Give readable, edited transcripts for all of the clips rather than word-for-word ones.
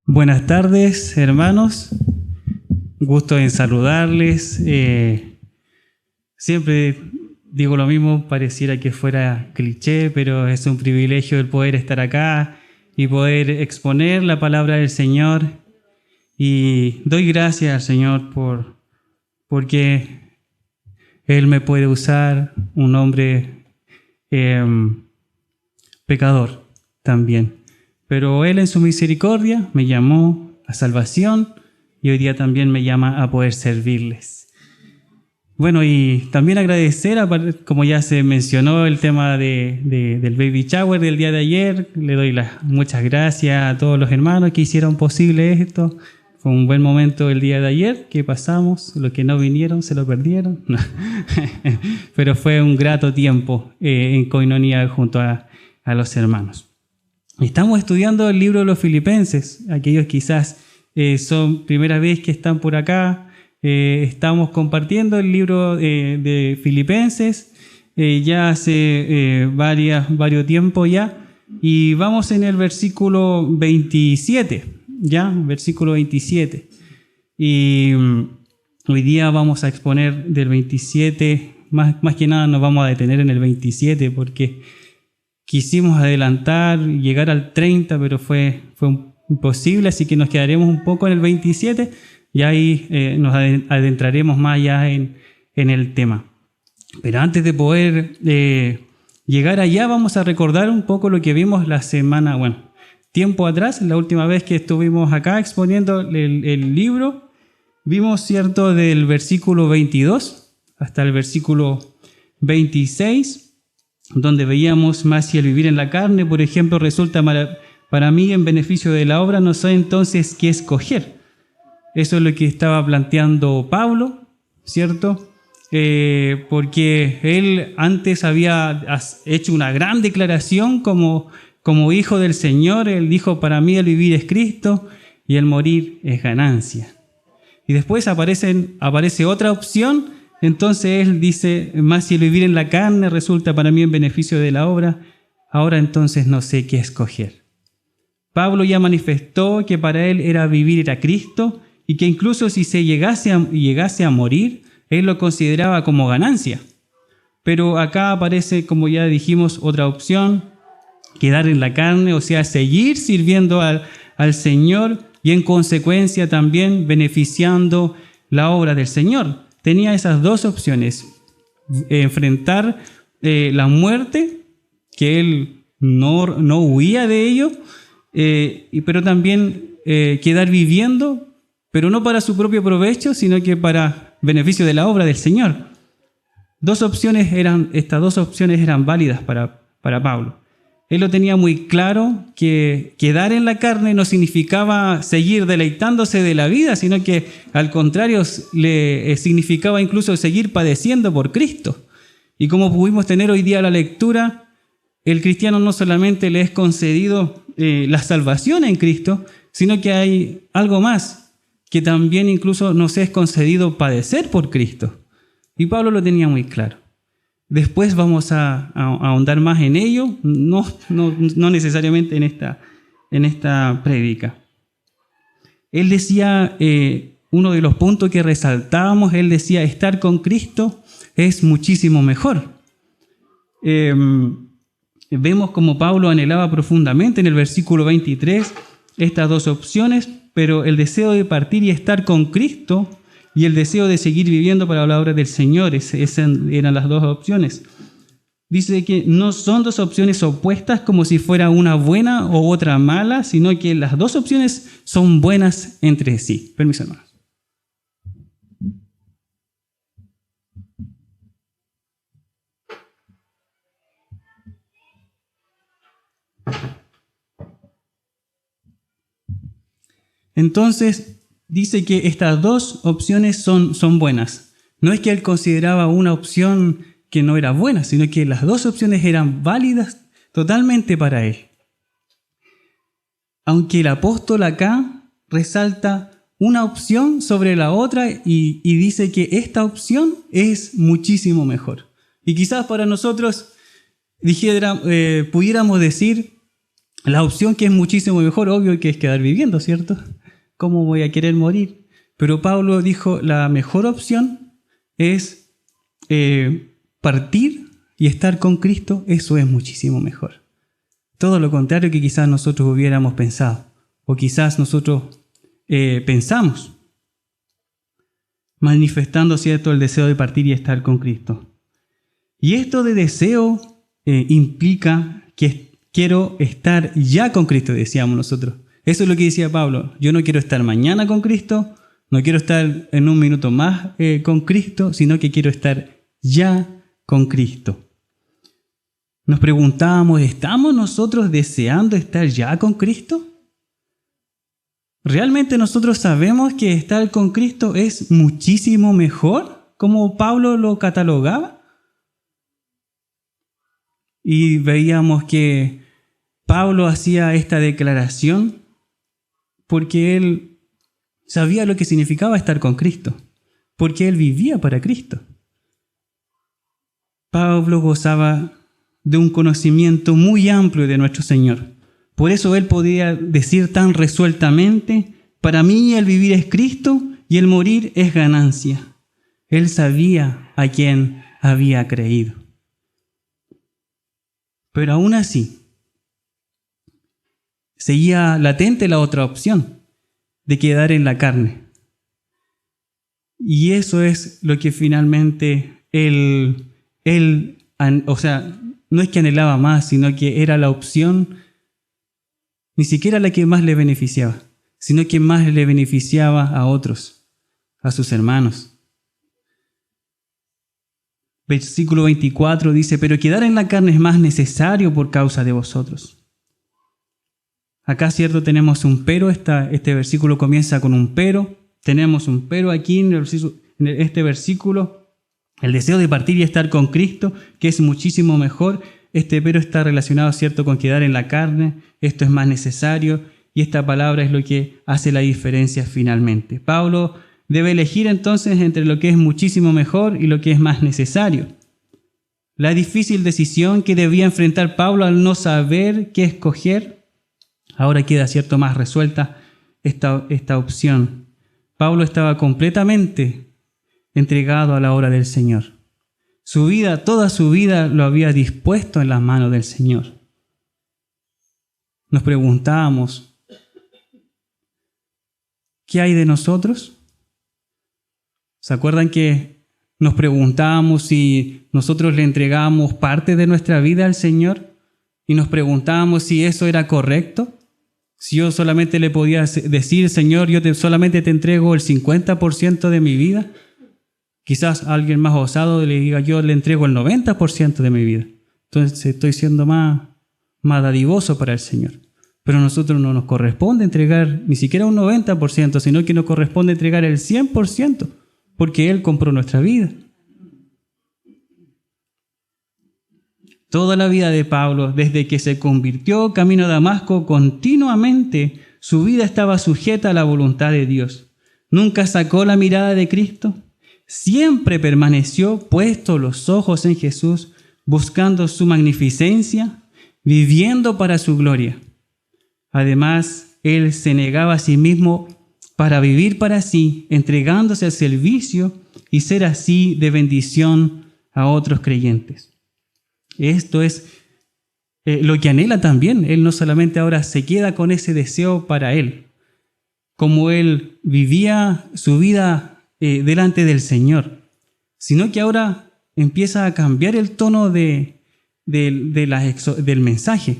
Buenas tardes, hermanos. Gusto en saludarles. Siempre digo lo mismo, pareciera que fuera cliché, pero es un privilegio el poder estar acá y poder exponer la palabra del Señor. Y doy gracias al Señor porque Él me puede usar, un hombre pecador también. Pero Él en su misericordia me llamó a salvación y hoy día también me llama a poder servirles. Bueno, y también agradecer, como ya se mencionó el tema del baby shower del día de ayer, le doy muchas gracias a todos los hermanos que hicieron posible esto. Fue un buen momento el día de ayer que pasamos, los que no vinieron se lo perdieron, pero fue un grato tiempo en coinonía junto a los hermanos. Estamos estudiando el libro de los Filipenses. Aquellos quizás son primera vez que están por acá. Estamos compartiendo el libro de Filipenses ya hace varios tiempo ya. Y vamos en el versículo 27, ¿ya? Versículo 27. Y hoy día vamos a exponer del 27, más que nada nos vamos a detener en el 27 porque quisimos adelantar, llegar al 30, pero fue imposible, así que nos quedaremos un poco en el 27 y ahí nos adentraremos más ya en el tema. Pero antes de poder llegar allá, vamos a recordar un poco lo que vimos la semana, tiempo atrás, la última vez que estuvimos acá exponiendo el libro, vimos, ¿cierto?, del versículo 22 hasta el versículo 26, donde veíamos: más si el vivir en la carne, por ejemplo, resulta para mí en beneficio de la obra, no sé entonces qué escoger. Eso es lo que estaba planteando Pablo, ¿cierto? Porque él antes había hecho una gran declaración como hijo del Señor. Él dijo: para mí el vivir es Cristo y el morir es ganancia. Y después aparece otra opción. Entonces él dice: más si el vivir en la carne resulta para mí en beneficio de la obra, ahora entonces no sé qué escoger. Pablo ya manifestó que para él vivir era Cristo y que incluso si se llegase a morir, él lo consideraba como ganancia. Pero acá aparece, como ya dijimos, otra opción: quedar en la carne, o sea, seguir sirviendo al Señor y en consecuencia también beneficiando la obra del Señor. Tenía esas dos opciones: enfrentar la muerte, que él no huía de ello, pero también quedar viviendo, pero no para su propio provecho, sino que para beneficio de la obra del Señor. Estas dos opciones eran válidas para Pablo. Él lo tenía muy claro, que quedar en la carne no significaba seguir deleitándose de la vida, sino que al contrario le significaba incluso seguir padeciendo por Cristo. Y como pudimos tener hoy día la lectura, el cristiano no solamente le es concedido la salvación en Cristo, sino que hay algo más, que también incluso nos es concedido padecer por Cristo. Y Pablo lo tenía muy claro. Después vamos a ahondar más en ello, no necesariamente en esta prédica. Él decía, uno de los puntos que resaltábamos, él decía: estar con Cristo es muchísimo mejor. Vemos como Pablo anhelaba profundamente en el versículo 23 estas dos opciones, pero el deseo de partir y estar con Cristo y el deseo de seguir viviendo para la obra del Señor, esas eran las dos opciones. Dice que no son dos opciones opuestas como si fuera una buena o otra mala, sino que las dos opciones son buenas entre sí. Permiso, hermanos. Entonces, dice que estas dos opciones son buenas. No es que él consideraba una opción que no era buena, sino que las dos opciones eran válidas totalmente para él. Aunque el apóstol acá resalta una opción sobre la otra y dice que esta opción es muchísimo mejor. Y quizás para nosotros pudiéramos decir: La opción que es muchísimo mejor, obvio que es quedar viviendo, ¿cierto? ¿Cómo voy a querer morir? Pero Pablo dijo, la mejor opción es partir y estar con Cristo, eso es muchísimo mejor. Todo lo contrario que quizás nosotros hubiéramos pensado, o quizás nosotros pensamos, manifestando, ¿cierto?, el deseo de partir y estar con Cristo. Y esto de deseo implica que quiero estar ya con Cristo, decíamos nosotros. Eso es lo que decía Pablo. Yo no quiero estar mañana con Cristo, no quiero estar en un minuto más con Cristo, sino que quiero estar ya con Cristo. Nos preguntábamos, ¿estamos nosotros deseando estar ya con Cristo? ¿Realmente nosotros sabemos que estar con Cristo es muchísimo mejor, como Pablo lo catalogaba? Y veíamos que Pablo hacía esta declaración porque él sabía lo que significaba estar con Cristo, porque él vivía para Cristo. Pablo gozaba de un conocimiento muy amplio de nuestro Señor. Por eso él podía decir tan resueltamente, para mí el vivir es Cristo y el morir es ganancia. Él sabía a quién había creído. Pero aún así, seguía latente la otra opción de quedar en la carne. Y eso es lo que finalmente él no es que anhelaba más, sino que era la opción, ni siquiera la que más le beneficiaba, sino que más le beneficiaba a otros, a sus hermanos. Versículo 24 dice, pero quedar en la carne es más necesario por causa de vosotros. Acá, cierto, tenemos un pero, este versículo comienza con un pero, tenemos un pero aquí en este versículo, el deseo de partir y estar con Cristo, que es muchísimo mejor. Este pero está relacionado, cierto, con quedar en la carne, esto es más necesario, y esta palabra es lo que hace la diferencia finalmente. Pablo debe elegir entonces entre lo que es muchísimo mejor y lo que es más necesario. La difícil decisión que debía enfrentar Pablo al no saber qué escoger, ahora queda, cierto, más resuelta esta opción. Pablo estaba completamente entregado a la obra del Señor. Su vida, toda su vida lo había dispuesto en las manos del Señor. Nos preguntábamos, ¿qué hay de nosotros? ¿Se acuerdan que nos preguntábamos si nosotros le entregábamos parte de nuestra vida al Señor? Y nos preguntábamos si eso era correcto. Si yo solamente le podía decir, Señor, solamente te entrego el 50% de mi vida. Quizás a alguien más osado le diga, yo le entrego el 90% de mi vida. Entonces estoy siendo más dadivoso para el Señor. Pero a nosotros no nos corresponde entregar ni siquiera un 90%, sino que nos corresponde entregar el 100%, porque Él compró nuestra vida. Toda la vida de Pablo, desde que se convirtió camino a Damasco, continuamente su vida estaba sujeta a la voluntad de Dios. Nunca sacó la mirada de Cristo. Siempre permaneció puesto los ojos en Jesús, buscando su magnificencia, viviendo para su gloria. Además, él se negaba a sí mismo para vivir para sí, entregándose al servicio y ser así de bendición a otros creyentes. Esto es lo que anhela también. Él no solamente ahora se queda con ese deseo para él, como él vivía su vida delante del Señor, sino que ahora empieza a cambiar el tono del mensaje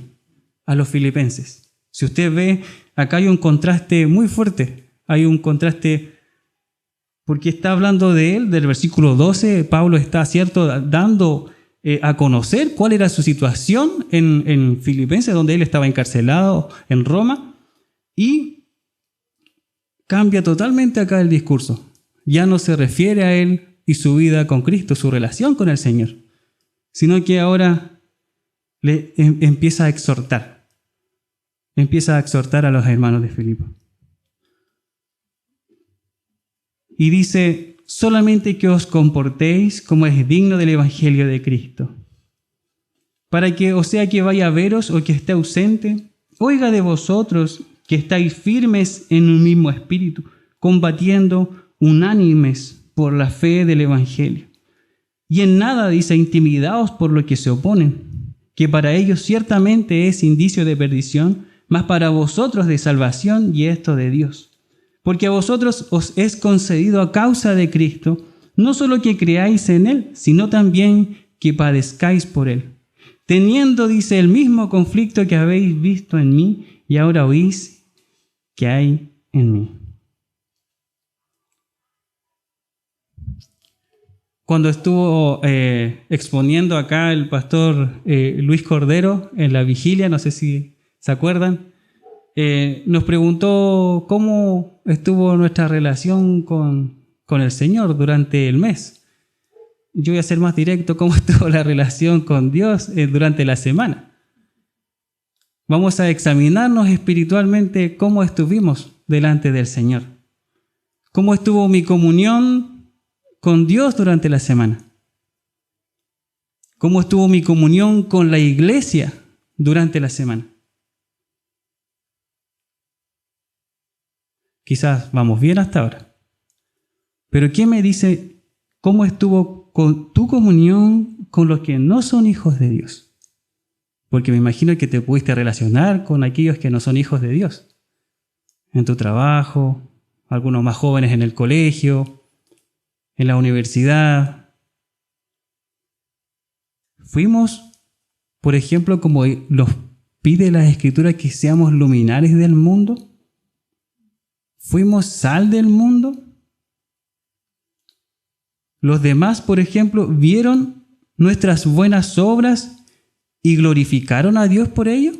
a los filipenses. Si usted ve, acá hay un contraste muy fuerte. Hay un contraste porque está hablando de él, del versículo 12, Pablo está, cierto, dando a conocer cuál era su situación en Filipenses, donde él estaba encarcelado en Roma, y cambia totalmente acá el discurso. Ya no se refiere a él y su vida con Cristo, su relación con el Señor, sino que ahora le empieza a exhortar a los hermanos de Filipo. Y dice, solamente que os comportéis como es digno del Evangelio de Cristo, para que, o sea que vaya a veros o que esté ausente, oiga de vosotros que estáis firmes en un mismo espíritu, combatiendo unánimes por la fe del Evangelio. Y en nada, dice, intimidaos por lo que se oponen, que para ellos ciertamente es indicio de perdición, mas para vosotros de salvación, y esto de Dios. Porque a vosotros os es concedido a causa de Cristo, no solo que creáis en Él, sino también que padezcáis por Él. Teniendo, dice, el mismo conflicto que habéis visto en mí, y ahora oís que hay en mí. Cuando estuvo exponiendo acá el pastor Luis Cordero en la vigilia, no sé si se acuerdan, nos preguntó cómo estuvo nuestra relación con el Señor durante el mes. Yo voy a ser más directo, cómo estuvo la relación con Dios durante la semana. Vamos a examinarnos espiritualmente cómo estuvimos delante del Señor. Cómo estuvo mi comunión con Dios durante la semana. ¿Cómo estuvo mi comunión con la iglesia durante la semana? Quizás vamos bien hasta ahora. Pero ¿qué me dice cómo estuvo con tu comunión con los que no son hijos de Dios? Porque me imagino que te pudiste relacionar con aquellos que no son hijos de Dios. En tu trabajo, algunos más jóvenes en el colegio, en la universidad. Fuimos, por ejemplo, como nos pide la Escritura, que seamos luminares del mundo. ¿Fuimos sal del mundo? Los demás, por ejemplo, vieron nuestras buenas obras y glorificaron a Dios por ello.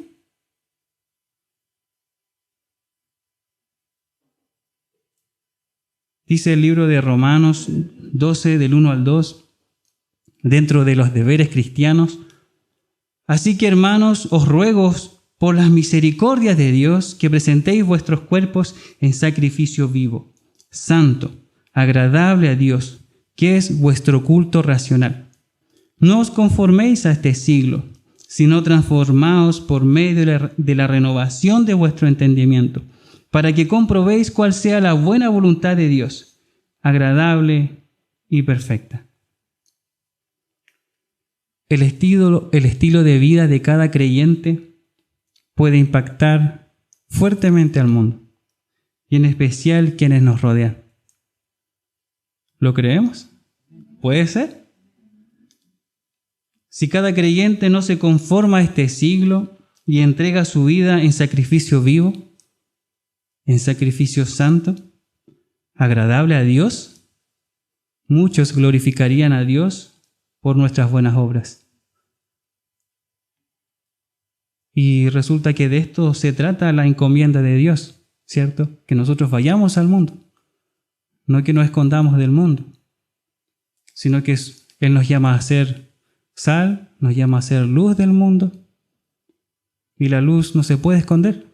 Dice el libro de Romanos 12, del 1 al 2, dentro de los deberes cristianos: así que, hermanos, os ruego por las misericordias de Dios que presentéis vuestros cuerpos en sacrificio vivo, santo, agradable a Dios, que es vuestro culto racional. No os conforméis a este siglo, sino transformaos por medio de la renovación de vuestro entendimiento, para que comprobéis cuál sea la buena voluntad de Dios, agradable y perfecta. El estilo de vida de cada creyente puede impactar fuertemente al mundo, y en especial quienes nos rodean. ¿Lo creemos? ¿Puede ser? Si cada creyente no se conforma a este siglo y entrega su vida en sacrificio vivo, en sacrificio santo, agradable a Dios, muchos glorificarían a Dios por nuestras buenas obras. Y resulta que de esto se trata la encomienda de Dios, ¿cierto? Que nosotros vayamos al mundo, no que nos escondamos del mundo, sino que Él nos llama a ser sal, nos llama a ser luz del mundo, y la luz no se puede esconder.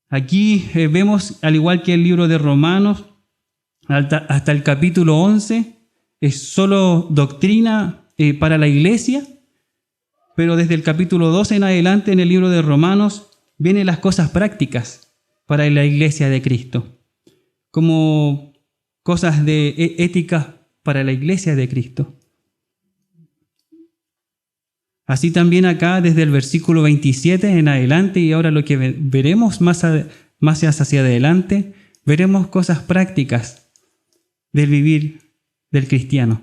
Aquí vemos, al igual que el libro de Romanos, hasta el capítulo 11, es solo doctrina para la iglesia, pero desde el capítulo 12 en adelante en el libro de Romanos vienen las cosas prácticas para la iglesia de Cristo, como cosas de ética para la iglesia de Cristo. Así también acá desde el versículo 27 en adelante, y ahora lo que veremos más hacia adelante, veremos cosas prácticas del vivir del cristiano.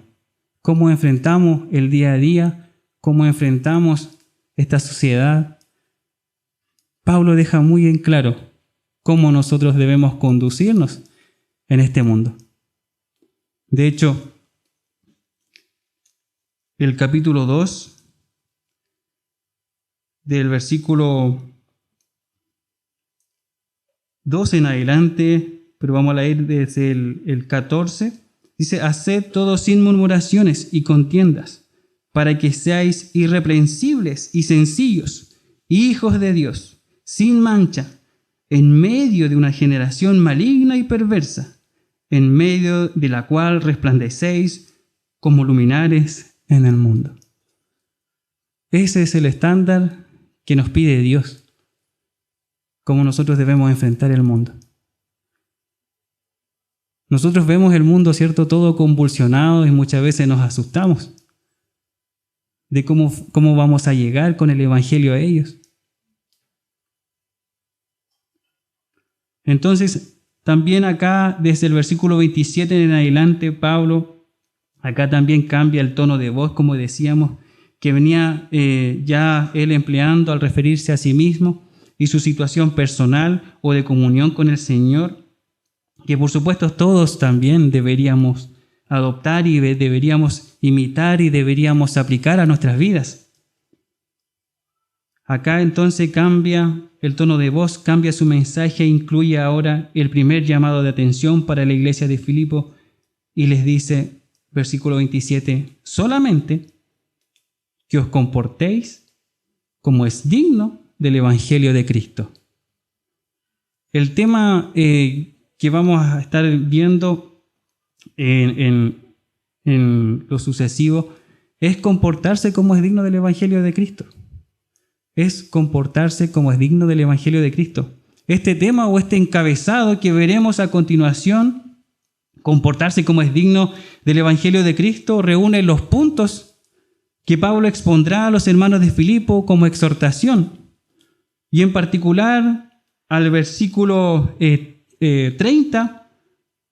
Cómo enfrentamos el día a día, cómo enfrentamos esta sociedad. Pablo deja muy en claro cómo nosotros debemos conducirnos en este mundo. De hecho, el capítulo 2, del versículo 2 en adelante, pero vamos a leer desde el 14, dice: haced todo sin murmuraciones y contiendas, para que seáis irreprensibles y sencillos, hijos de Dios, sin mancha, en medio de una generación maligna y perversa, en medio de la cual resplandecéis como luminares en el mundo. Ese es el estándar que nos pide Dios, cómo nosotros debemos enfrentar el mundo. Nosotros vemos el mundo, ¿cierto?, todo convulsionado y muchas veces nos asustamos de cómo vamos a llegar con el Evangelio a ellos. Entonces, también acá, desde el versículo 27 en adelante, Pablo, acá también cambia el tono de voz, como decíamos, que venía ya él empleando al referirse a sí mismo y su situación personal o de comunión con el Señor, que por supuesto todos también deberíamos adoptar y deberíamos imitar y deberíamos aplicar a nuestras vidas. Acá entonces cambia el tono de voz, cambia su mensaje e incluye ahora el primer llamado de atención para la iglesia de Filipo y les dice, versículo 27, solamente que os comportéis como es digno del Evangelio de Cristo. El tema que vamos a estar viendo en lo sucesivo es comportarse como es digno del Evangelio de Cristo. Es comportarse como es digno del Evangelio de Cristo. Este tema o este encabezado que veremos a continuación, comportarse como es digno del Evangelio de Cristo, reúne los puntos que Pablo expondrá a los hermanos de Filipo como exhortación. Y en particular, al versículo 30,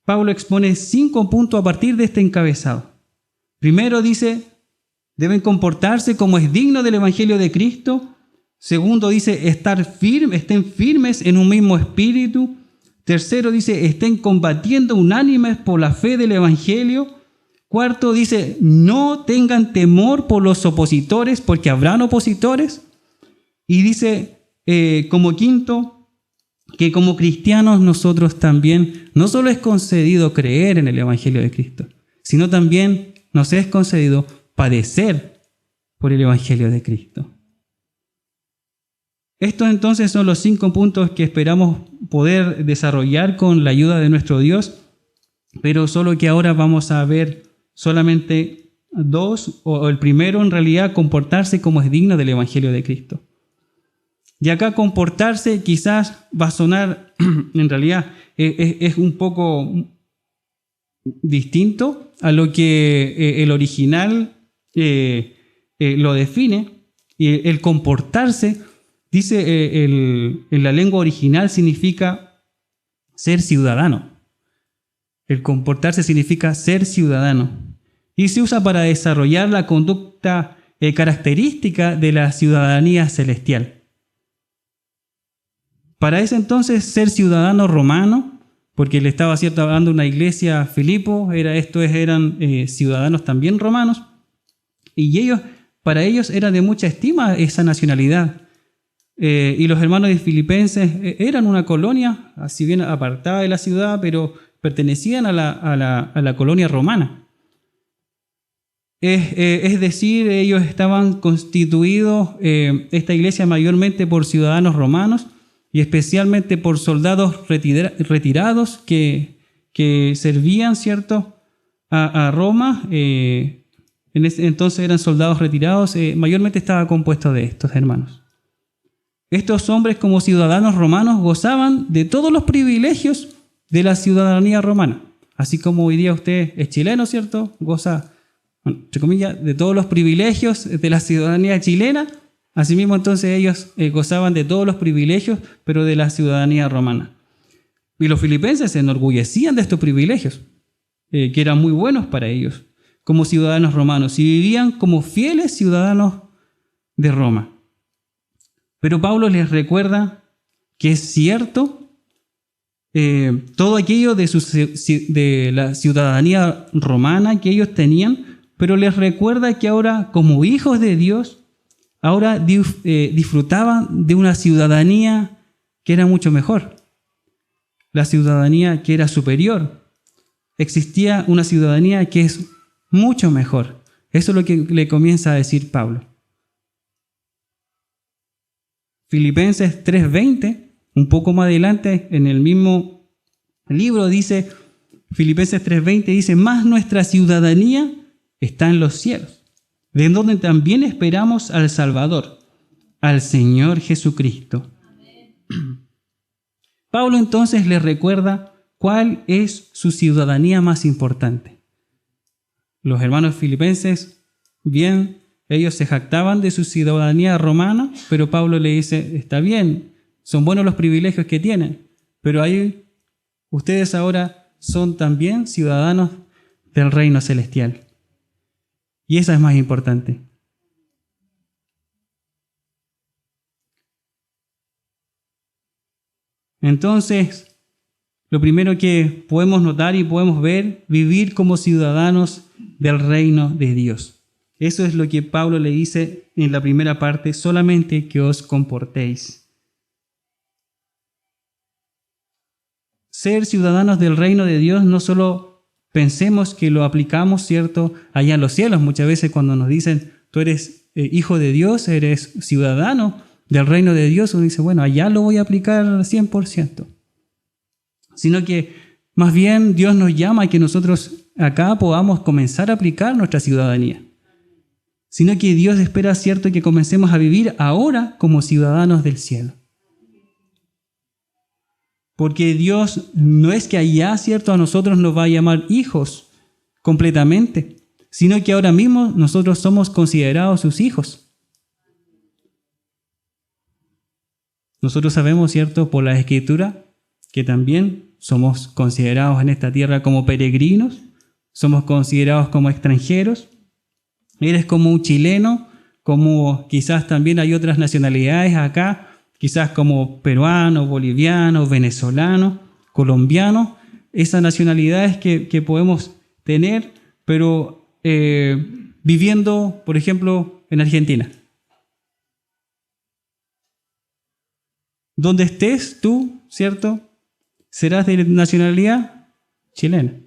Pablo expone 5 puntos a partir de este encabezado. Primero dice, deben comportarse como es digno del Evangelio de Cristo. Segundo dice, estén firmes en un mismo espíritu. Tercero dice, estén combatiendo unánimes por la fe del Evangelio. Cuarto dice, no tengan temor por los opositores, porque habrán opositores. Y dice, como quinto, que como cristianos nosotros también, no solo es concedido creer en el Evangelio de Cristo, sino también nos es concedido padecer por el Evangelio de Cristo. Estos entonces son los 5 puntos que esperamos poder desarrollar con la ayuda de nuestro Dios, pero solo que ahora vamos a ver solamente 2, o el primero en realidad, comportarse como es digno del Evangelio de Cristo. Y acá comportarse quizás va a sonar, en realidad es un poco distinto a lo que el original lo define. Y el comportarse, dice en la lengua original, significa ser ciudadano. El comportarse significa ser ciudadano. Y se usa para desarrollar la conducta característica de la ciudadanía celestial. Para ese entonces, ser ciudadano romano, porque le estaba hablando una iglesia a Filipo, eran ciudadanos también romanos, y para ellos era de mucha estima esa nacionalidad. Y los hermanos de Filipenses eran una colonia, si bien apartada de la ciudad, pero pertenecían a la colonia romana. Es decir, ellos estaban constituidos, esta iglesia mayormente por ciudadanos romanos, y especialmente por soldados retirados que servían, ¿cierto?, a Roma. En ese entonces eran soldados retirados, mayormente estaba compuesto de estos hermanos. Estos hombres, como ciudadanos romanos, gozaban de todos los privilegios de la ciudadanía romana. Así como hoy día usted es chileno, ¿cierto?, goza, entre comillas, de todos los privilegios de la ciudadanía chilena. Asimismo, entonces ellos gozaban de todos los privilegios, pero de la ciudadanía romana. Y los filipenses se enorgullecían de estos privilegios, que eran muy buenos para ellos, como ciudadanos romanos, y vivían como fieles ciudadanos de Roma. Pero Pablo les recuerda que es cierto todo aquello de la ciudadanía romana que ellos tenían, pero les recuerda que ahora, como hijos de Dios, ahora disfrutaban de una ciudadanía que era mucho mejor, la ciudadanía que era superior. Existía una ciudadanía que es mucho mejor. Eso es lo que le comienza a decir Pablo. Filipenses 3:20, un poco más adelante en el mismo libro dice, Filipenses 3:20 dice, más nuestra ciudadanía está en los cielos. de donde también esperamos al Salvador, al Señor Jesucristo. Pablo entonces les recuerda cuál es su ciudadanía más importante. Los hermanos filipenses, bien, ellos se jactaban de su ciudadanía romana, pero Pablo le dice, está bien, son buenos los privilegios que tienen, pero ahí ustedes ahora son también ciudadanos del reino celestial. Y esa es más importante. Entonces, lo primero que podemos notar y podemos ver, vivir como ciudadanos del reino de Dios. Eso es lo que Pablo le dice en la primera parte, solamente que os comportéis. Ser ciudadanos del reino de Dios no solo pensemos que lo aplicamos, ¿cierto?, allá en los cielos. Muchas veces cuando nos dicen, tú eres hijo de Dios, eres ciudadano del reino de Dios, uno dice, bueno, allá lo voy a aplicar al 100%. Sino que más bien Dios nos llama a que nosotros acá podamos comenzar a aplicar nuestra ciudadanía. Sino que Dios espera, ¿cierto?, que comencemos a vivir ahora como ciudadanos del cielo. Porque Dios no es que allá, ¿cierto?, a nosotros nos va a llamar hijos completamente, sino que ahora mismo nosotros somos considerados sus hijos. Nosotros sabemos, ¿cierto?, por la Escritura, que también somos considerados en esta tierra como peregrinos, somos considerados como extranjeros. Eres como un chileno, como quizás también hay otras nacionalidades acá, quizás como peruano, boliviano, venezolano, colombiano, esas nacionalidades que podemos tener, pero viviendo, por ejemplo, en Argentina. Donde estés tú, ¿cierto?, serás de nacionalidad chilena.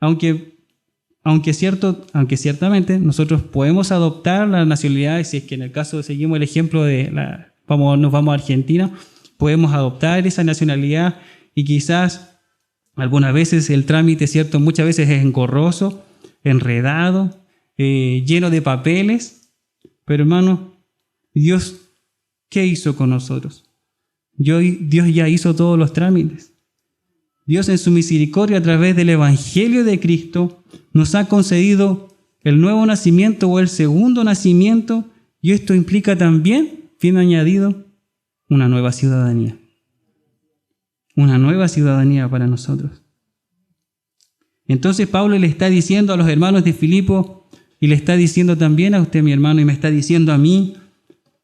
Aunque ciertamente nosotros podemos adoptar la nacionalidad, si es que en el caso seguimos el ejemplo nos vamos a Argentina, podemos adoptar esa nacionalidad y quizás algunas veces el trámite, ¿cierto?, muchas veces es engorroso, enredado, lleno de papeles, pero hermano, Dios, ¿qué hizo con nosotros? Dios ya hizo todos los trámites. Dios en su misericordia a través del Evangelio de Cristo nos ha concedido el nuevo nacimiento o el segundo nacimiento, y esto implica también, bien añadido, una nueva ciudadanía. Una nueva ciudadanía para nosotros. Entonces Pablo le está diciendo a los hermanos de Filipo, y le está diciendo también a usted, mi hermano, y me está diciendo a mí,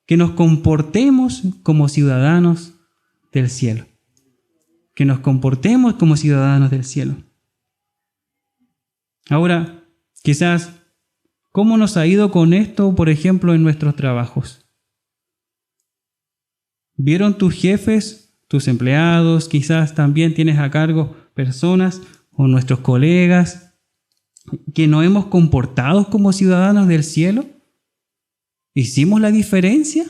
que nos comportemos como ciudadanos del cielo. Que nos comportemos como ciudadanos del cielo. Ahora, quizás, ¿cómo nos ha ido con esto, por ejemplo, en nuestros trabajos? ¿Vieron tus jefes, tus empleados? Quizás también tienes a cargo personas o nuestros colegas que nos hemos comportado como ciudadanos del cielo. ¿Hicimos la diferencia?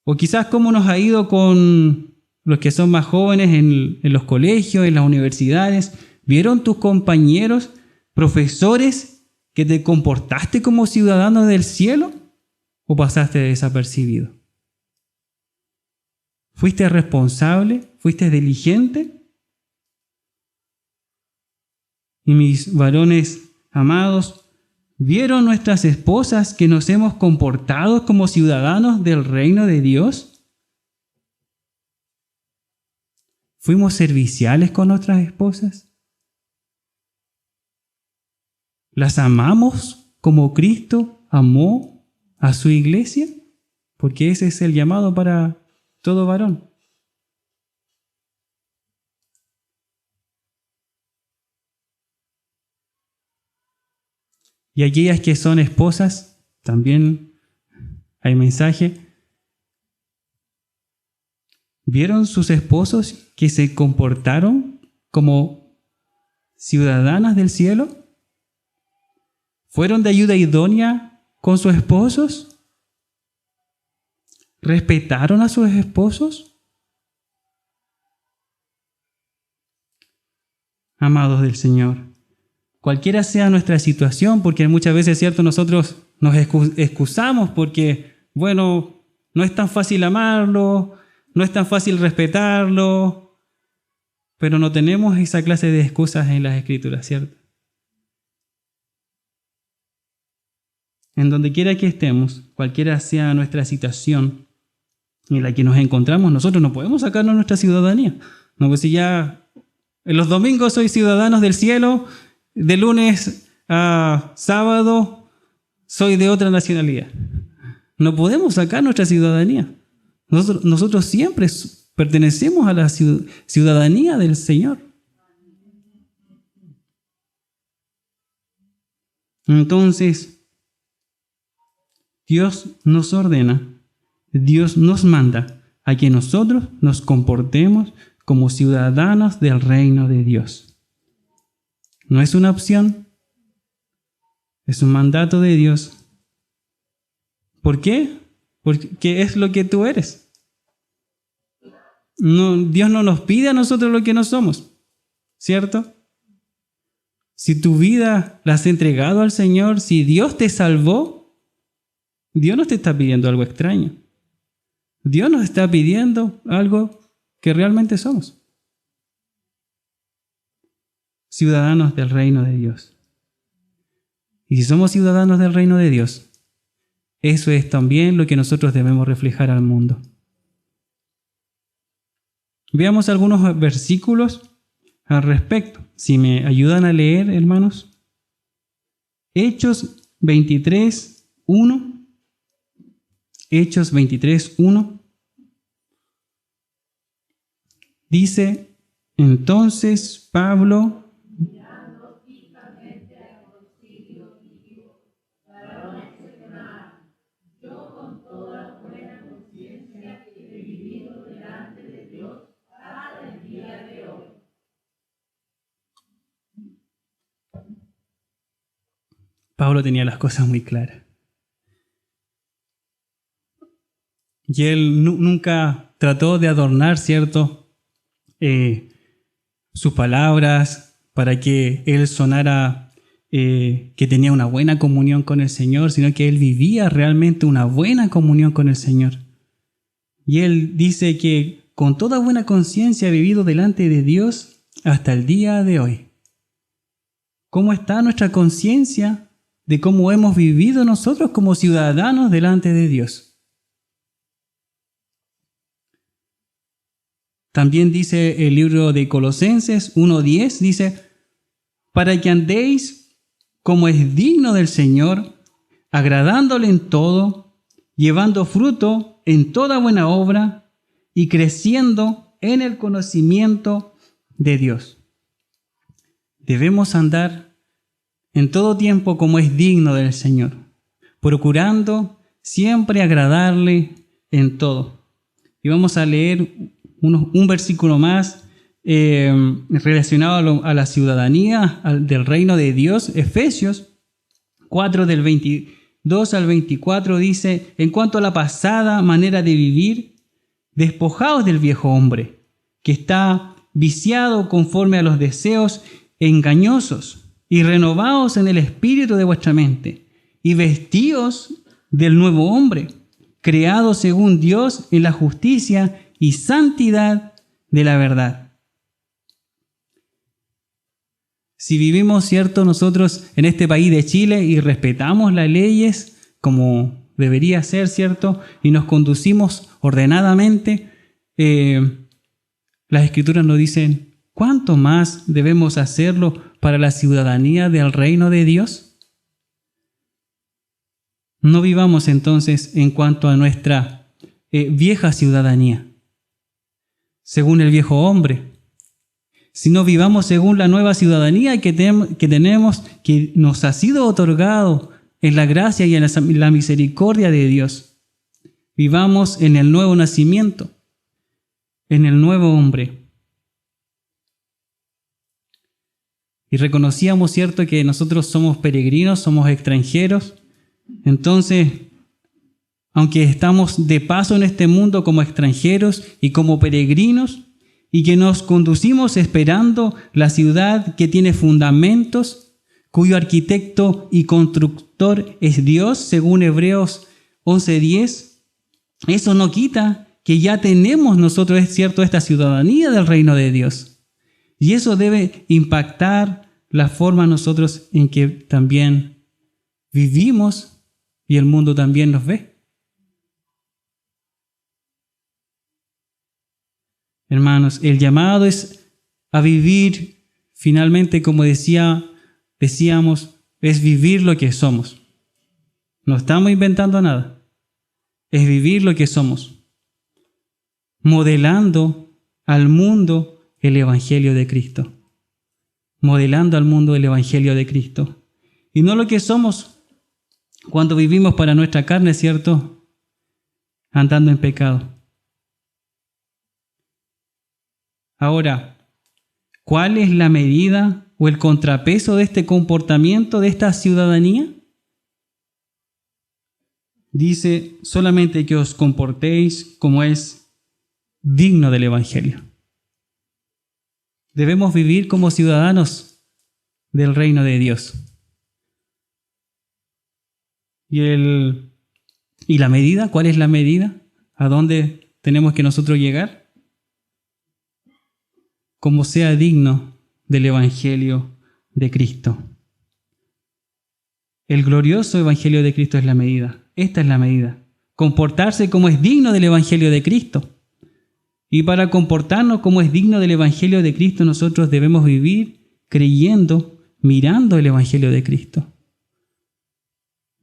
O quizás cómo nos ha ido con los que son más jóvenes en los colegios, en las universidades. ¿Vieron tus compañeros, profesores, que te comportaste como ciudadano del cielo? ¿O pasaste desapercibido? ¿Fuiste responsable? ¿Fuiste diligente? Y mis varones amados, ¿vieron nuestras esposas que nos hemos comportado como ciudadanos del reino de Dios? ¿Fuimos serviciales con nuestras esposas? ¿Las amamos como Cristo amó a su iglesia? Porque ese es el llamado para todo varón. Y aquellas que son esposas, también hay mensaje. ¿Vieron sus esposos que se comportaron como ciudadanas del cielo? ¿Fueron de ayuda idónea con sus esposos? ¿Respetaron a sus esposos? Amados del Señor, cualquiera sea nuestra situación, porque muchas veces, ¿cierto?, nosotros nos excusamos porque, bueno, no es tan fácil amarlo, no es tan fácil respetarlo, pero no tenemos esa clase de excusas en las Escrituras, ¿cierto? En donde quiera que estemos, cualquiera sea nuestra situación en la que nos encontramos, nosotros no podemos sacarnos nuestra ciudadanía. No, pues si ya en los domingos soy ciudadanos del cielo, de lunes a sábado soy de otra nacionalidad. No podemos sacar nuestra ciudadanía. Nosotros siempre pertenecemos a la ciudadanía del Señor. Entonces, Dios nos ordena, Dios nos manda a que nosotros nos comportemos como ciudadanos del reino de Dios. No es una opción, es un mandato de Dios. ¿Por qué? Porque es lo que tú eres. No, Dios no nos pide a nosotros lo que no somos, ¿cierto? Si tu vida la has entregado al Señor, si Dios te salvó, Dios no te está pidiendo algo extraño. Dios nos está pidiendo algo que realmente somos. Ciudadanos del reino de Dios. Y si somos ciudadanos del reino de Dios, eso es también lo que nosotros debemos reflejar al mundo. Veamos algunos versículos al respecto. Si me ayudan a leer, hermanos. Hechos 23:1. Hechos 23:1. Dice, entonces Pablo, Pablo tenía las cosas muy claras. Y él nunca trató de adornar, ¿cierto?, sus palabras para que él sonara que tenía una buena comunión con el Señor, sino que él vivía realmente una buena comunión con el Señor. Y él dice que con toda buena conciencia ha vivido delante de Dios hasta el día de hoy. ¿Cómo está nuestra conciencia de cómo hemos vivido nosotros como ciudadanos delante de Dios? También dice el libro de Colosenses 1:10, dice, para que andéis como es digno del Señor, agradándole en todo, llevando fruto en toda buena obra y creciendo en el conocimiento de Dios. Debemos andar en todo tiempo como es digno del Señor, procurando siempre agradarle en todo. Y vamos a leer un versículo más relacionado a la ciudadanía del reino de Dios. Efesios 4 del 22 al 24 dice, en cuanto a la pasada manera de vivir, despojaos del viejo hombre, que está viciado conforme a los deseos engañosos, y renovaos en el espíritu de vuestra mente, y vestíos del nuevo hombre, creado según Dios en la justicia y santidad de la verdad. Si vivimos, ¿cierto?, nosotros en este país de Chile y respetamos las leyes como debería ser, ¿cierto?, y nos conducimos ordenadamente, las Escrituras nos dicen, ¿cuánto más debemos hacerlo para la ciudadanía del reino de Dios? No vivamos entonces en cuanto a nuestra vieja ciudadanía, según el viejo hombre, sino vivamos según la nueva ciudadanía que tenemos, que nos ha sido otorgado en la gracia y en la misericordia de Dios. Vivamos en el nuevo nacimiento, en el nuevo hombre. Y reconocíamos, ¿cierto?, que nosotros somos peregrinos, somos extranjeros. Entonces, aunque estamos de paso en este mundo como extranjeros y como peregrinos, y que nos conducimos esperando la ciudad que tiene fundamentos, cuyo arquitecto y constructor es Dios, según Hebreos 11:10, eso no quita que ya tenemos nosotros, es cierto, esta ciudadanía del reino de Dios. Y eso debe impactar la forma nosotros en que también vivimos y el mundo también nos ve. Hermanos, el llamado es a vivir, finalmente, como decíamos, es vivir lo que somos. No estamos inventando nada. Es vivir lo que somos, modelando al mundo el Evangelio de Cristo. Modelando al mundo el Evangelio de Cristo. Y no lo que somos cuando vivimos para nuestra carne, ¿cierto? Andando en pecado. Ahora, ¿cuál es la medida o el contrapeso de este comportamiento, de esta ciudadanía? Dice solamente que os comportéis como es digno del Evangelio. Debemos vivir como ciudadanos del reino de Dios. ¿Y la medida? ¿Cuál es la medida? ¿A dónde tenemos que nosotros llegar? Como sea digno del Evangelio de Cristo. El glorioso Evangelio de Cristo es la medida. Esta es la medida. Comportarse como es digno del Evangelio de Cristo. Y para comportarnos como es digno del Evangelio de Cristo, nosotros debemos vivir creyendo, mirando el Evangelio de Cristo.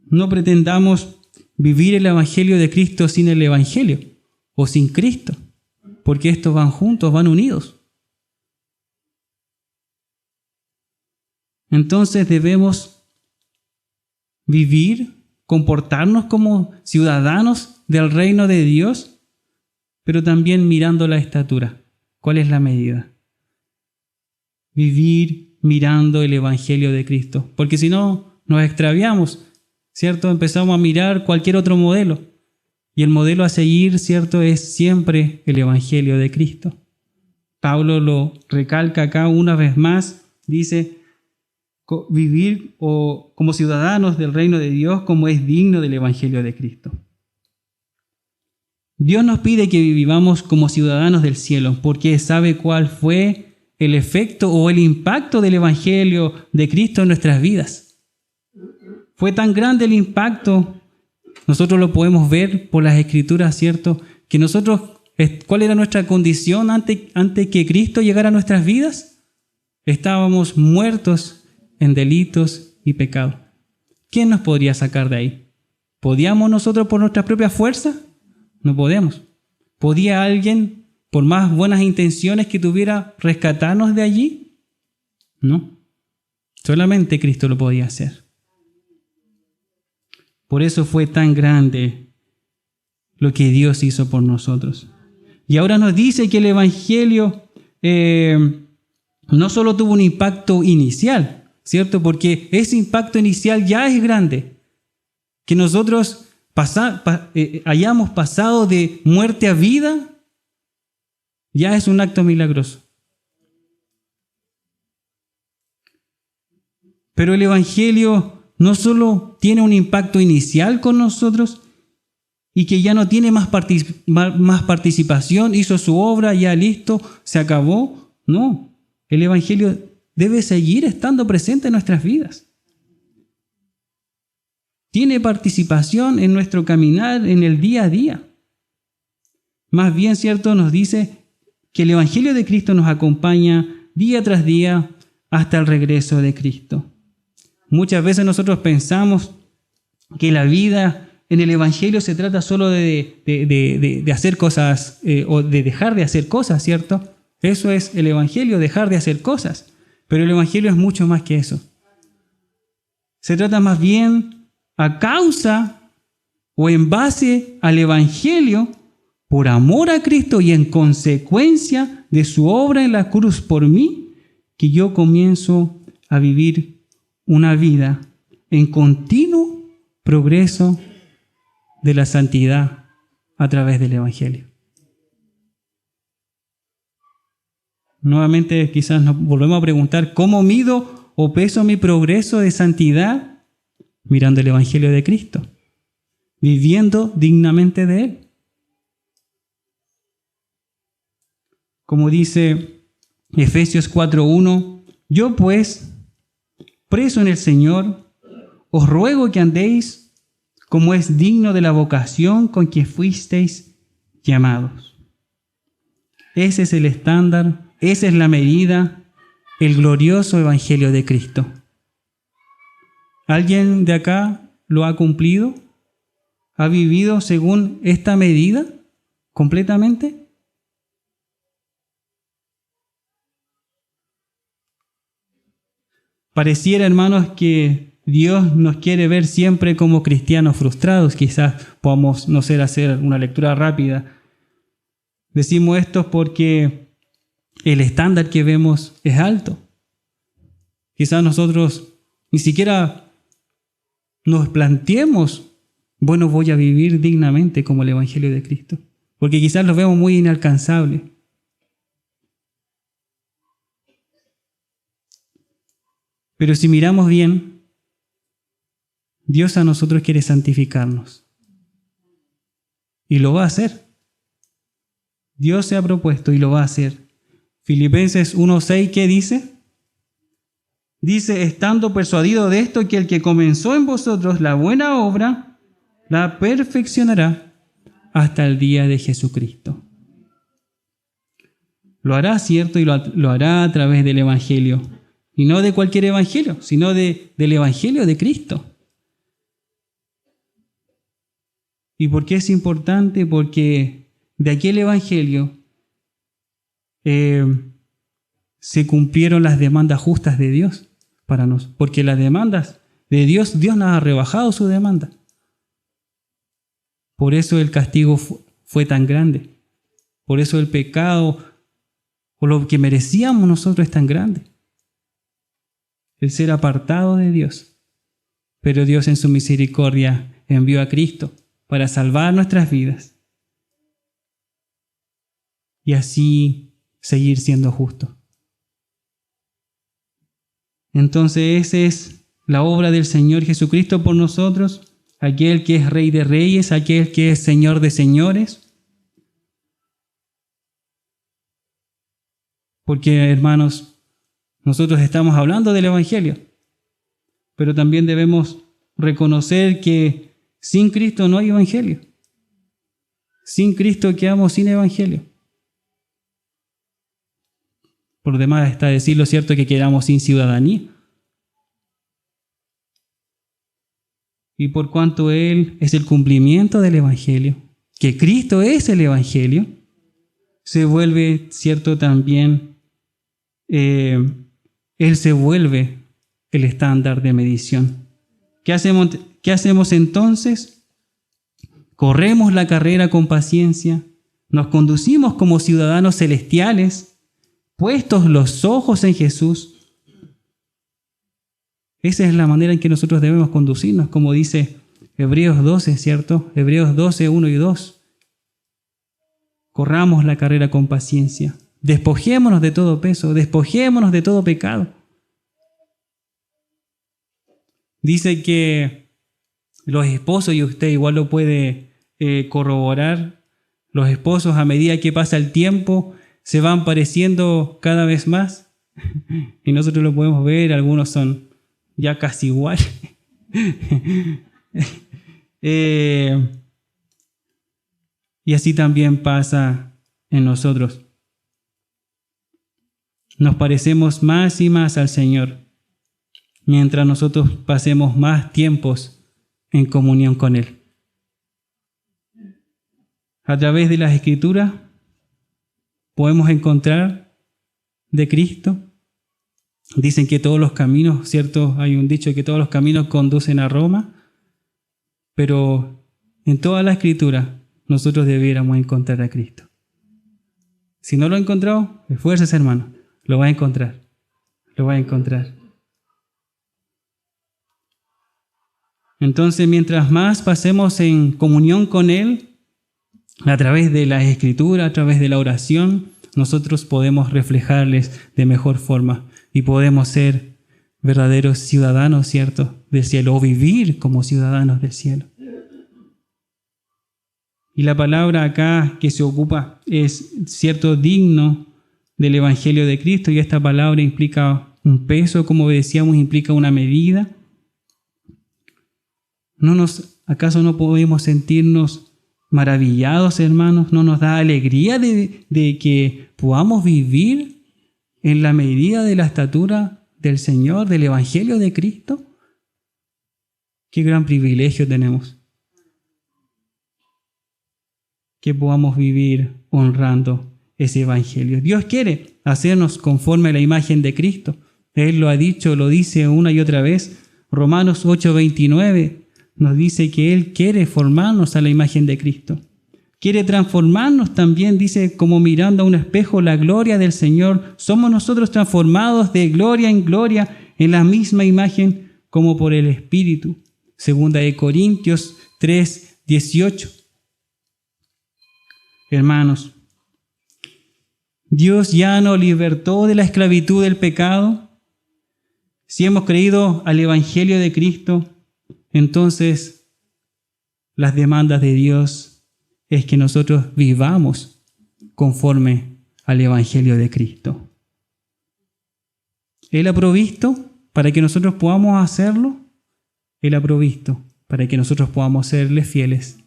No pretendamos vivir el Evangelio de Cristo sin el Evangelio o sin Cristo, porque estos van juntos, van unidos. Entonces debemos vivir, comportarnos como ciudadanos del reino de Dios, pero también mirando la estatura. ¿Cuál es la medida? Vivir mirando el Evangelio de Cristo. Porque si no, nos extraviamos, ¿cierto? Empezamos a mirar cualquier otro modelo. Y el modelo a seguir, ¿cierto?, es siempre el Evangelio de Cristo. Pablo lo recalca acá una vez más. Dice, vivir como ciudadanos del reino de Dios como es digno del Evangelio de Cristo. Dios nos pide que vivamos como ciudadanos del cielo porque sabe cuál fue el efecto o el impacto del Evangelio de Cristo en nuestras vidas. Fue tan grande el impacto, nosotros lo podemos ver por las Escrituras, ¿cierto? Que nosotros, ¿cuál era nuestra condición antes que Cristo llegara a nuestras vidas? Estábamos muertos en delitos y pecados. ¿Quién nos podría sacar de ahí? ¿Podíamos nosotros por nuestra propia fuerza? No podemos. ¿Podía alguien, por más buenas intenciones que tuviera, rescatarnos de allí? No. Solamente Cristo lo podía hacer. Por eso fue tan grande lo que Dios hizo por nosotros. Y ahora nos dice que el Evangelio no solo tuvo un impacto inicial, ¿cierto? Porque ese impacto inicial ya es grande. Que nosotros hayamos pasado de muerte a vida, ya es un acto milagroso. Pero el Evangelio no solo tiene un impacto inicial con nosotros y que ya no tiene más participación, hizo su obra, ya listo, se acabó. No, el Evangelio debe seguir estando presente en nuestras vidas. Tiene participación en nuestro caminar, en el día a día. Más bien, ¿cierto?, nos dice que el Evangelio de Cristo nos acompaña día tras día hasta el regreso de Cristo. Muchas veces nosotros pensamos que la vida en el Evangelio se trata solo de hacer cosas o de dejar de hacer cosas, ¿cierto? Eso es el Evangelio, dejar de hacer cosas. Pero el Evangelio es mucho más que eso. Se trata más bien a causa o en base al Evangelio, por amor a Cristo y en consecuencia de su obra en la cruz por mí, que yo comienzo a vivir una vida en continuo progreso de la santidad a través del Evangelio. Nuevamente quizás nos volvemos a preguntar, ¿cómo mido o peso mi progreso de santidad mirando el Evangelio de Cristo, viviendo dignamente de Él. Como dice Efesios 4:1, yo pues, preso en el Señor, os ruego que andéis como es digno de la vocación con que fuisteis llamados. Ese es el estándar, esa es la medida, el glorioso Evangelio de Cristo. ¿Alguien de acá lo ha cumplido? ¿Ha vivido según esta medida completamente? Pareciera, hermanos, que Dios nos quiere ver siempre como cristianos frustrados. Quizás podamos, no sé, hacer una lectura rápida. Decimos esto porque el estándar que vemos es alto. Quizás nosotros ni siquiera nos planteemos, bueno, voy a vivir dignamente como el Evangelio de Cristo. Porque quizás lo vemos muy inalcanzable. Pero si miramos bien, Dios a nosotros quiere santificarnos. Y lo va a hacer. Dios se ha propuesto y lo va a hacer. Filipenses 1:6, ¿qué dice? Dice, estando persuadido de esto, que el que comenzó en vosotros la buena obra, la perfeccionará hasta el día de Jesucristo. Lo hará, ¿cierto? Y lo hará a través del Evangelio. Y no de cualquier evangelio, sino del Evangelio de Cristo. ¿Y por qué es importante? Porque de aquel Evangelio se cumplieron las demandas justas de Dios para nosotros. Porque las demandas de Dios, Dios nos ha rebajado su demanda. Por eso el castigo fue tan grande. Por eso el pecado, o lo que merecíamos nosotros, es tan grande. El ser apartado de Dios. Pero Dios en su misericordia envió a Cristo para salvar nuestras vidas y así seguir siendo justo. Entonces esa es la obra del Señor Jesucristo por nosotros, aquel que es Rey de Reyes, aquel que es Señor de Señores. Porque, hermanos, nosotros estamos hablando del Evangelio, pero también debemos reconocer que sin Cristo no hay Evangelio. Sin Cristo quedamos sin Evangelio. Por demás está decirlo, cierto, que quedamos sin ciudadanía. Y por cuanto Él es el cumplimiento del Evangelio, que Cristo es el Evangelio, se vuelve, cierto, también Él se vuelve el estándar de medición. ¿Qué hacemos entonces? Corremos la carrera con paciencia, nos conducimos como ciudadanos celestiales, puestos los ojos en Jesús. Esa es la manera en que nosotros debemos conducirnos, como dice Hebreos 12, ¿cierto? Hebreos 12, 1 y 2. Corramos la carrera con paciencia. Despojémonos de todo peso, despojémonos de todo pecado. Dice que los esposos, y usted igual lo puede corroborar, los esposos a medida que pasa el tiempo se van pareciendo cada vez más. Y nosotros lo podemos ver, algunos son ya casi igual. Y así también pasa en nosotros. Nos parecemos más y más al Señor, mientras nosotros pasemos más tiempos en comunión con Él. A través de las Escrituras podemos encontrar de Cristo. Dicen que todos los caminos, ¿cierto? Hay un dicho que todos los caminos conducen a Roma, pero en toda la Escritura nosotros debiéramos encontrar a Cristo. Si no lo he encontrado, esfuércese, hermano. Lo va a encontrar. Lo va a encontrar. Entonces, mientras más pasemos en comunión con Él, a través de la Escritura, a través de la oración, nosotros podemos reflejarles de mejor forma y podemos ser verdaderos ciudadanos, ¿cierto?, del cielo, o vivir como ciudadanos del cielo. Y la palabra acá que se ocupa es, ¿cierto?, digno del Evangelio de Cristo, y esta palabra implica un peso, como decíamos, implica una medida. ¿Acaso no podemos sentirnos maravillados, hermanos? ¿No nos da alegría de que podamos vivir en la medida de la estatura del Señor, del Evangelio de Cristo? Qué gran privilegio tenemos, que podamos vivir honrando ese Evangelio. Dios quiere hacernos conforme a la imagen de Cristo. Él lo ha dicho, lo dice una y otra vez. Romanos 8:29 nos dice que Él quiere formarnos a la imagen de Cristo. Quiere transformarnos también, dice, como mirando a un espejo la gloria del Señor. Somos nosotros transformados de gloria en gloria en la misma imagen como por el Espíritu. Segunda de Corintios 3:18. Hermanos, Dios ya nos libertó de la esclavitud del pecado. Si hemos creído al Evangelio de Cristo, entonces las demandas de Dios es que nosotros vivamos conforme al Evangelio de Cristo. Él ha provisto para que nosotros podamos hacerlo. Él ha provisto para que nosotros podamos serle fieles,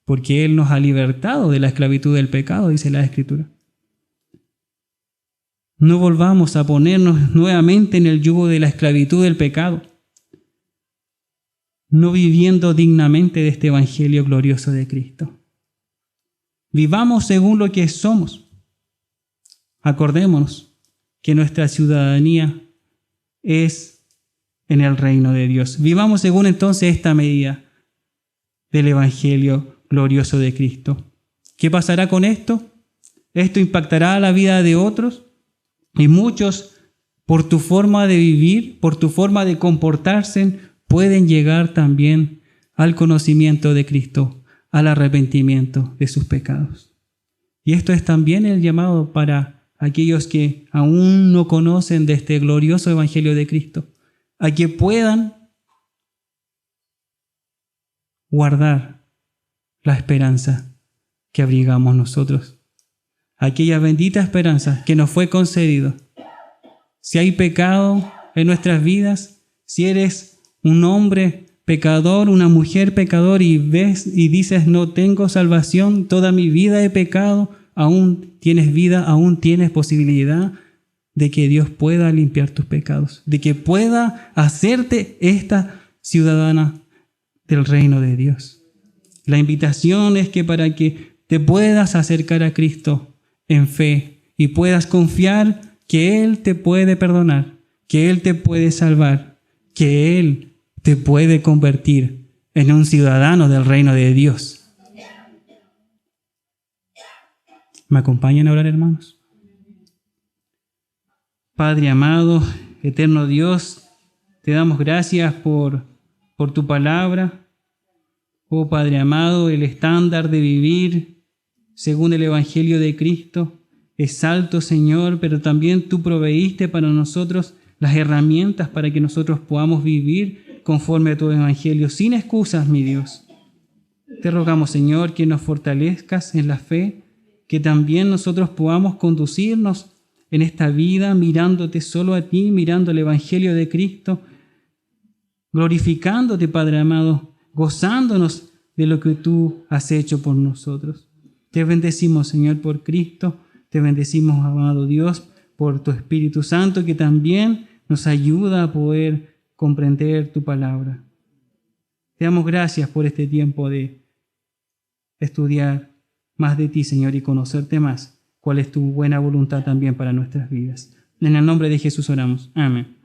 porque Él nos ha libertado de la esclavitud del pecado, dice la Escritura. No volvamos a ponernos nuevamente en el yugo de la esclavitud del pecado, no viviendo dignamente de este Evangelio glorioso de Cristo. Vivamos según lo que somos. Acordémonos que nuestra ciudadanía es en el reino de Dios. Vivamos según entonces esta medida del Evangelio glorioso de Cristo. ¿Qué pasará con esto? Esto impactará la vida de otros, y muchos, por tu forma de vivir, por tu forma de comportarse, pueden llegar también al conocimiento de Cristo, al arrepentimiento de sus pecados. Y esto es también el llamado para aquellos que aún no conocen de este glorioso Evangelio de Cristo, a que puedan guardar la esperanza que abrigamos nosotros, aquella bendita esperanza que nos fue concedido. Si hay pecado en nuestras vidas, si eres un hombre pecador, una mujer pecador, y ves y dices, no tengo salvación, toda mi vida he pecado, aún tienes vida, aún tienes posibilidad de que Dios pueda limpiar tus pecados, de que pueda hacerte esta ciudadana del reino de Dios. La invitación es que para que te puedas acercar a Cristo en fe y puedas confiar que Él te puede perdonar, que Él te puede salvar, que Él te puede convertir en un ciudadano del reino de Dios. ¿Me acompañan a orar, hermanos? Padre amado, eterno Dios, te damos gracias por tu palabra. Oh Padre amado, el estándar de vivir según el Evangelio de Cristo es alto, Señor, pero también tú proveíste para nosotros las herramientas para que nosotros podamos vivir conforme a tu Evangelio, sin excusas, mi Dios. Te rogamos, Señor, que nos fortalezcas en la fe, que también nosotros podamos conducirnos en esta vida mirándote solo a ti, mirando el Evangelio de Cristo, glorificándote, Padre amado, gozándonos de lo que tú has hecho por nosotros. Te bendecimos, Señor, por Cristo. Te bendecimos, amado Dios, por tu Espíritu Santo, que también nos ayuda a poder comprender tu palabra. Te damos gracias por este tiempo de estudiar más de ti, Señor, y conocerte más. Cuál es tu buena voluntad también para nuestras vidas. En el nombre de Jesús oramos. Amén.